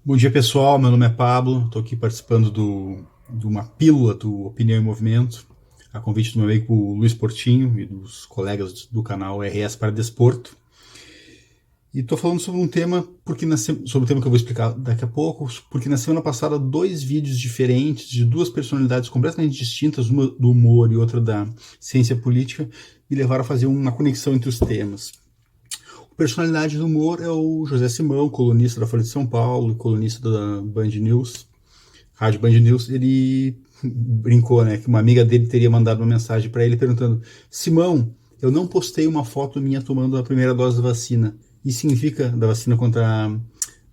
Bom dia, pessoal. Meu nome é Pablo. Estou aqui participando de uma pílula do Opinião em Movimento, a convite do meu amigo Luiz Portinho e dos colegas do canal RS para Desporto. E estou falando sobre um tema, sobre um tema que eu vou explicar daqui a pouco, porque na semana passada dois vídeos diferentes de duas personalidades completamente distintas, uma do humor e outra da ciência política, me levaram a fazer uma conexão entre os temas. A personalidade do humor é o José Simão, colunista da Folha de São Paulo, colunista da Band News, Rádio Band News. Ele brincou, né, que uma amiga dele teria mandado uma mensagem para ele perguntando: Simão, eu não postei uma foto minha tomando a primeira dose da vacina. Isso significa, da vacina contra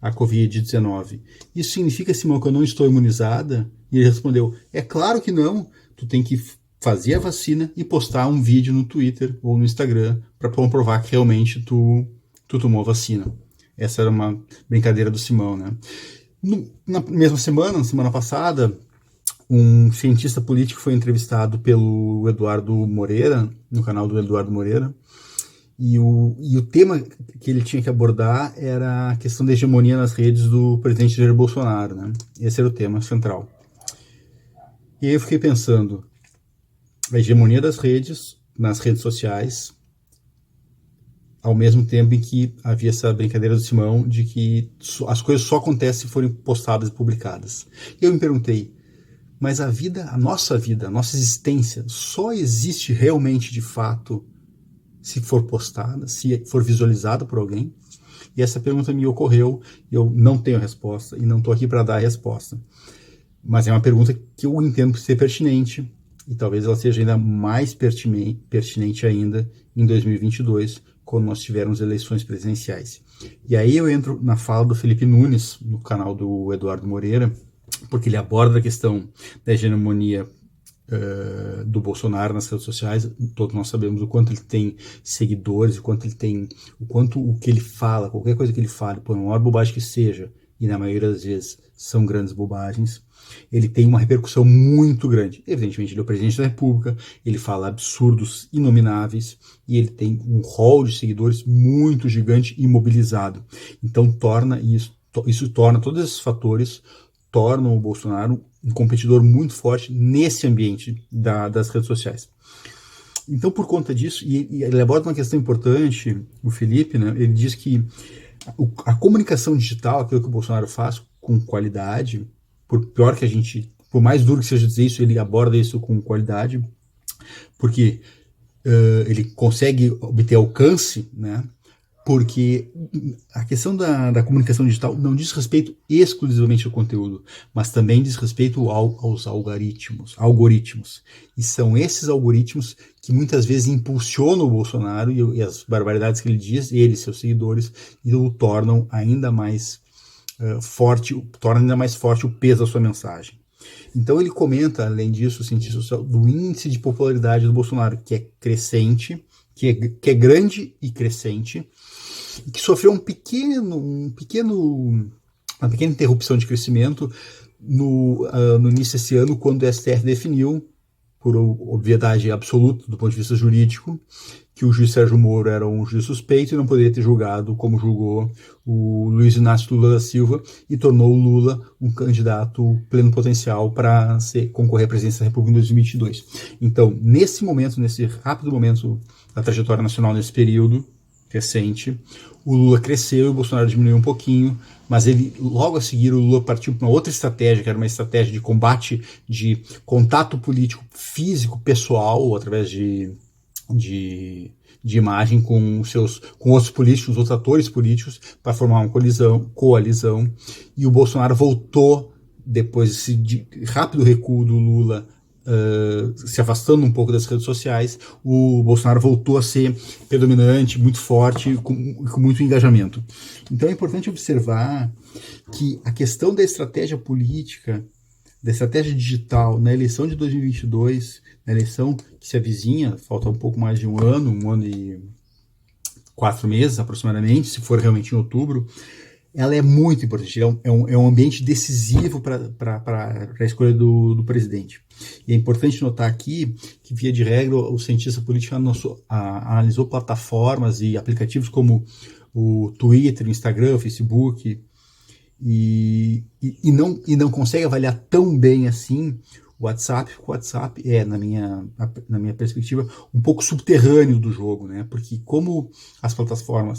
a Covid-19. Isso significa, Simão, que eu não estou imunizada? E ele respondeu: é claro que não. Tu tem que fazer a vacina e postar um vídeo no Twitter ou no Instagram para comprovar que realmente tu tomou a vacina. Essa era uma brincadeira do Simão, né? Na mesma semana, na semana passada, um cientista político foi entrevistado pelo Eduardo Moreira, no canal do Eduardo Moreira, e o tema que ele tinha que abordar era a questão da hegemonia nas redes do presidente Jair Bolsonaro, né? Esse era o tema central. E aí eu fiquei pensando, a hegemonia das redes, nas redes sociais, ao mesmo tempo em que havia essa brincadeira do Simão de que as coisas só acontecem se forem postadas e publicadas. E eu me perguntei, mas a nossa vida, a nossa existência só existe realmente de fato se for postada, se for visualizada por alguém? E essa pergunta me ocorreu, e eu não tenho resposta, e não estou aqui para dar a resposta. Mas é uma pergunta que eu entendo ser pertinente, e talvez ela seja ainda mais pertinente ainda em 2022, quando nós tivermos eleições presidenciais. E aí eu entro na fala do Felipe Nunes, no canal do Eduardo Moreira, porque ele aborda a questão da hegemonia do Bolsonaro nas redes sociais. Todos nós sabemos o quanto ele tem seguidores, o quanto o que ele fala, qualquer coisa que ele fale, por maior bobagem que seja, e na maioria das vezes são grandes bobagens, ele tem uma repercussão muito grande. Evidentemente, ele é o presidente da República, ele fala absurdos inomináveis e ele tem um rol de seguidores muito gigante e mobilizado. Então, isso torna todos esses fatores tornam o Bolsonaro um competidor muito forte nesse ambiente das redes sociais. Então, por conta disso, e ele aborda uma questão importante, o Felipe, né, ele diz que a comunicação digital, aquilo que o Bolsonaro faz com qualidade, por mais duro que seja dizer isso, ele aborda isso com qualidade, porque ele consegue obter alcance, né? Porque a questão da comunicação digital não diz respeito exclusivamente ao conteúdo, mas também diz respeito aos algoritmos. E são esses algoritmos que muitas vezes impulsionam o Bolsonaro e as barbaridades que ele diz, ele e seus seguidores, e o tornam ainda mais torna ainda mais forte o peso da sua mensagem. Então ele comenta, além disso, o cientista social, do índice de popularidade do Bolsonaro, que é crescente, que é grande e crescente, e que sofreu uma pequena interrupção de crescimento no início desse ano, quando o STF definiu, por obviedade absoluta do ponto de vista jurídico, que o juiz Sérgio Moro era um juiz suspeito e não poderia ter julgado como julgou o Luiz Inácio Lula da Silva, e tornou o Lula um candidato pleno potencial para concorrer à presidência da República em 2022. Então, nesse rápido momento da trajetória nacional, nesse período recente, o Lula cresceu e o Bolsonaro diminuiu um pouquinho, mas logo a seguir o Lula partiu para uma outra estratégia, que era uma estratégia de combate, de contato político físico, pessoal, através de imagem com outros políticos, outros atores políticos, para formar uma coalizão, e o Bolsonaro voltou, depois desse rápido recuo do Lula, se afastando um pouco das redes sociais, o Bolsonaro voltou a ser predominante, muito forte, com muito engajamento. Então é importante observar que a questão da estratégia política, da estratégia digital na eleição de 2022, na eleição que se avizinha, falta um pouco mais de um ano e 4 meses aproximadamente, se for realmente em outubro, ela é muito importante, é um ambiente decisivo para a escolha do presidente. E é importante notar aqui que, via de regra, o cientista político analisou plataformas e aplicativos como o Twitter, o Instagram, o Facebook, e não consegue avaliar tão bem assim o WhatsApp. O WhatsApp é, na minha perspectiva, um pouco subterrâneo do jogo, né? Porque como essa plataforma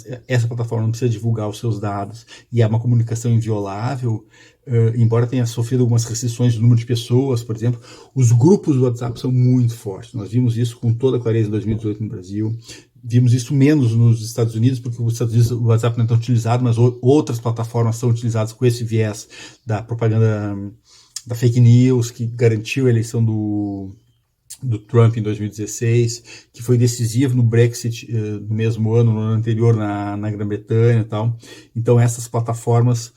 não precisa divulgar os seus dados e é uma comunicação inviolável, embora tenha sofrido algumas restrições do número de pessoas, por exemplo, os grupos do WhatsApp são muito fortes. Nós vimos isso com toda clareza em 2018 no Brasil. Vimos isso menos nos Estados Unidos, porque nos Estados Unidos o WhatsApp não é tão utilizado, mas outras plataformas são utilizadas com esse viés da propaganda, da fake news, que garantiu a eleição do Trump em 2016, que foi decisivo no Brexit no mesmo ano, no ano anterior, na Grã-Bretanha e tal. Então essas plataformas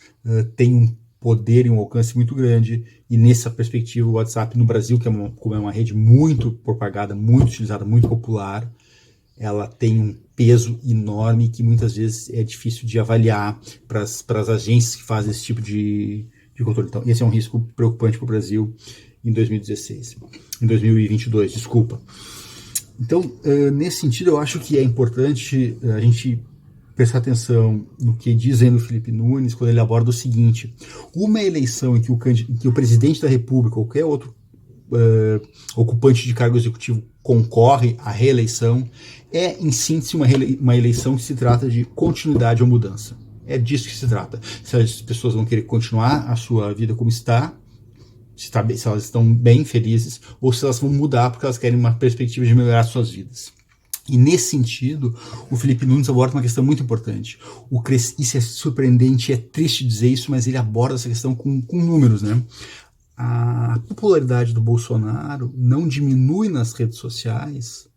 têm um poder e um alcance muito grande, e nessa perspectiva o WhatsApp no Brasil, como é uma rede muito propagada, muito utilizada, muito popular, ela tem um peso enorme que muitas vezes é difícil de avaliar para as agências que fazem esse tipo de controle. Então, esse é um risco preocupante para o Brasil em 2022, desculpa. Então, nesse sentido, eu acho que é importante a gente prestar atenção no que diz aí no Felipe Nunes, quando ele aborda o seguinte: uma eleição em que o presidente da República ou qualquer outro ocupante de cargo executivo concorre à reeleição é, em síntese, uma eleição que se trata de continuidade ou mudança. É disso que se trata. Se as pessoas vão querer continuar a sua vida como está, se elas estão bem felizes, ou se elas vão mudar porque elas querem uma perspectiva de melhorar suas vidas. E nesse sentido, o Felipe Nunes aborda uma questão muito importante. Isso é surpreendente, é triste dizer isso, mas ele aborda essa questão com números, né? A popularidade do Bolsonaro não diminui nas redes sociais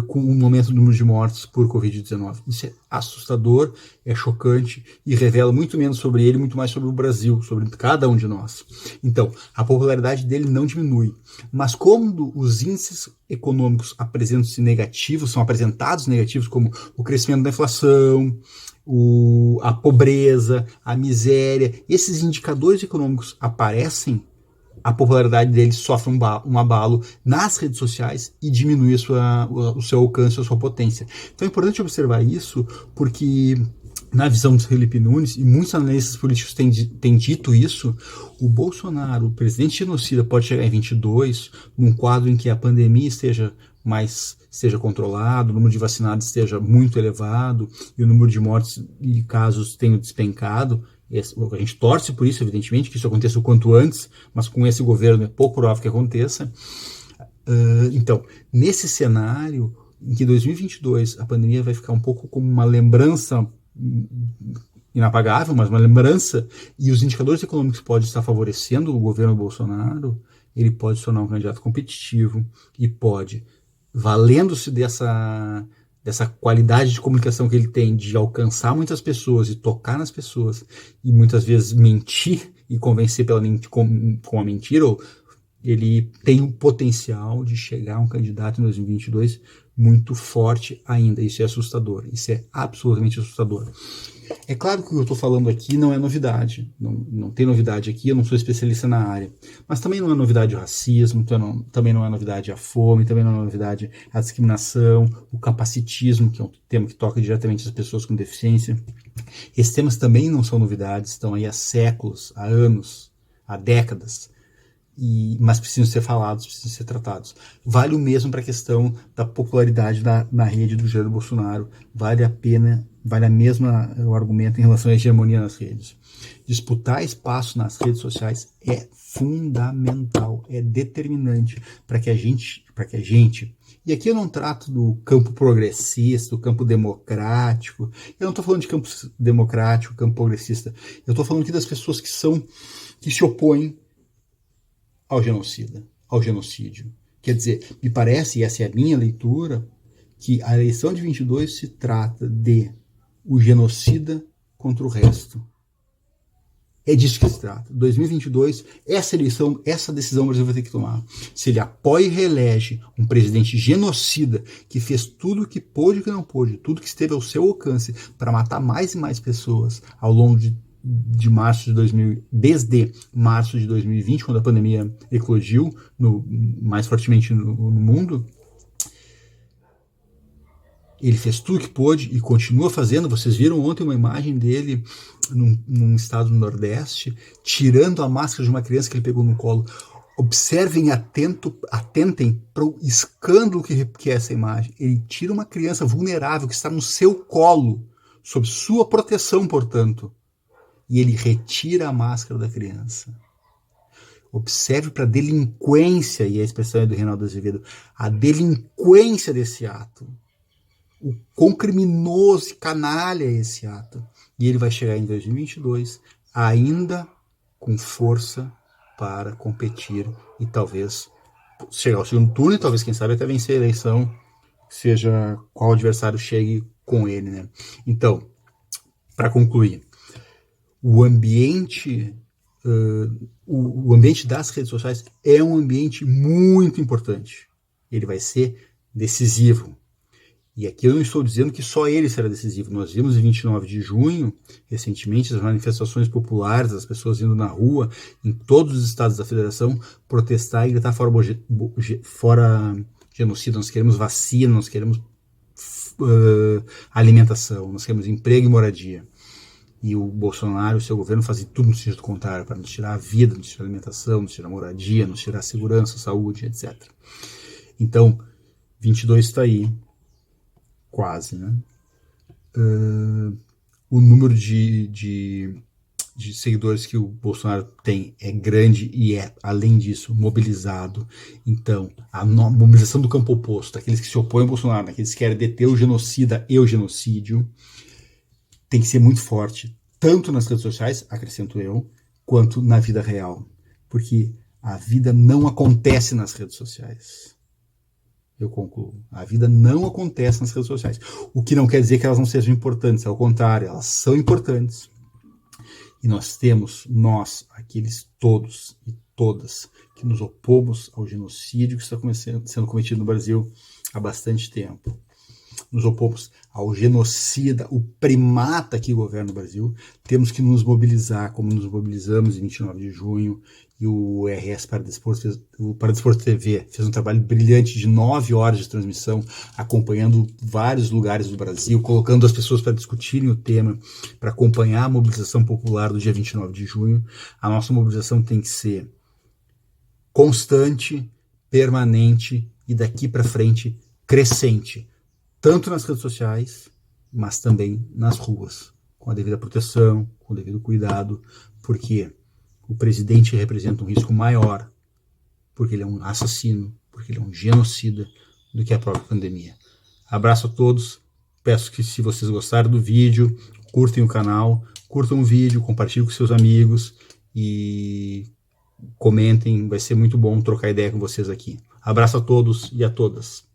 com o aumento do número de mortes por Covid-19. Isso é assustador, é chocante e revela muito menos sobre ele, muito mais sobre o Brasil, sobre cada um de nós. Então, a popularidade dele não diminui. Mas quando os índices econômicos apresentam-se negativos, são apresentados negativos, como o crescimento da inflação, a pobreza, a miséria, esses indicadores econômicos aparecem, a popularidade dele sofre um abalo nas redes sociais e diminui o seu alcance, a sua potência. Então é importante observar isso, porque na visão do Felipe Nunes, e muitos analistas políticos têm dito isso, o Bolsonaro, o presidente genocida, pode chegar em 22, num quadro em que a pandemia esteja controlado, o número de vacinados esteja muito elevado e o número de mortes e casos tenha despencado. A gente torce por isso, evidentemente, que isso aconteça o quanto antes, mas com esse governo é pouco provável que aconteça. Então, nesse cenário, em que 2022 a pandemia vai ficar um pouco como uma lembrança inapagável, mas uma lembrança, e os indicadores econômicos podem estar favorecendo o governo Bolsonaro, ele pode se tornar um candidato competitivo e pode, valendo-se dessa qualidade de comunicação que ele tem de alcançar muitas pessoas e tocar nas pessoas e muitas vezes mentir e convencer com a mentira, ele tem o potencial de chegar a um candidato em 2022 muito forte ainda. Isso é assustador, isso é absolutamente assustador. É claro que o que eu estou falando aqui não é novidade, não tem novidade aqui, eu não sou especialista na área, mas também não é novidade o racismo, também não é novidade a fome, também não é novidade a discriminação, o capacitismo, que é um tema que toca diretamente as pessoas com deficiência. Esses temas também não são novidades, estão aí há séculos, há anos, há décadas, mas precisam ser falados, precisam ser tratados. Vale o mesmo para a questão da popularidade na rede do Jair Bolsonaro, vale a mesma o argumento em relação à hegemonia nas redes. Disputar espaço nas redes sociais é fundamental, é determinante para que a gente, e aqui eu não trato do campo progressista, do campo democrático, eu não estou falando de campo democrático, campo progressista, eu estou falando aqui das pessoas que se opõem ao genocídio. Quer dizer, me parece, e essa é a minha leitura, que a eleição de 22 se trata de o genocida contra o resto. É disso que se trata. 2022, essa decisão o Brasil vai ter que tomar. Se ele apoia e reelege um presidente genocida que fez tudo o que pôde e o que não pôde, tudo que esteve ao seu alcance para matar mais e mais pessoas ao longo desde março de 2020, quando a pandemia eclodiu mais fortemente no mundo, Ele fez tudo que pôde e continua fazendo. Vocês viram ontem uma imagem dele num estado do Nordeste, tirando a máscara de uma criança que ele pegou no colo. Observem, atentem para o escândalo que é essa imagem. Ele tira uma criança vulnerável que está no seu colo, sob sua proteção, portanto, e ele retira a máscara da criança. Observe para a delinquência, e a expressão é do Reinaldo Azevedo, a delinquência desse ato. O quão criminoso e canalha é esse ato. E ele vai chegar em 2022 ainda com força para competir e talvez chegar ao segundo turno e talvez, quem sabe, até vencer a eleição, seja qual adversário chegue com ele, né? Então, para concluir, o ambiente das redes sociais é um ambiente muito importante. Ele vai ser decisivo. E aqui eu não estou dizendo que só ele será decisivo. Nós vimos em 29 de junho, recentemente, as manifestações populares, as pessoas indo na rua, em todos os estados da federação, protestar e gritar fora genocídio. Nós queremos vacina, nós queremos alimentação, nós queremos emprego e moradia. E o Bolsonaro e o seu governo fazem tudo no sentido contrário, para nos tirar a vida, nos tirar a alimentação, nos tirar a moradia, nos tirar a segurança, a saúde, etc. Então, 22 está aí, quase, né? O número de seguidores que o Bolsonaro tem é grande e é, além disso, mobilizado. Então, a mobilização do campo oposto, daqueles que se opõem ao Bolsonaro, daqueles que querem deter o genocida e o genocídio, tem que ser muito forte, tanto nas redes sociais, acrescento eu, quanto na vida real. Porque a vida não acontece nas redes sociais. Eu concluo. A vida não acontece nas redes sociais. O que não quer dizer que elas não sejam importantes, ao contrário, elas são importantes. E nós, aqueles todos e todas, que nos opomos ao genocídio que está sendo cometido no Brasil há bastante tempo. Nos opomos ao genocida, o primata que governa o Brasil, temos que nos mobilizar, como nos mobilizamos em 29 de junho, e o RS Paradesporto, o Paradesporto TV, fez um trabalho brilhante de 9 horas de transmissão, acompanhando vários lugares do Brasil, colocando as pessoas para discutirem o tema, para acompanhar a mobilização popular do dia 29 de junho. A nossa mobilização tem que ser constante, permanente e daqui para frente crescente, tanto nas redes sociais, mas também nas ruas, com a devida proteção, com o devido cuidado, porque o presidente representa um risco maior, porque ele é um assassino, porque ele é um genocida, do que a própria pandemia. Abraço a todos, peço que, se vocês gostaram do vídeo, curtem o canal, curtam o vídeo, compartilhem com seus amigos e comentem, vai ser muito bom trocar ideia com vocês aqui. Abraço a todos e a todas.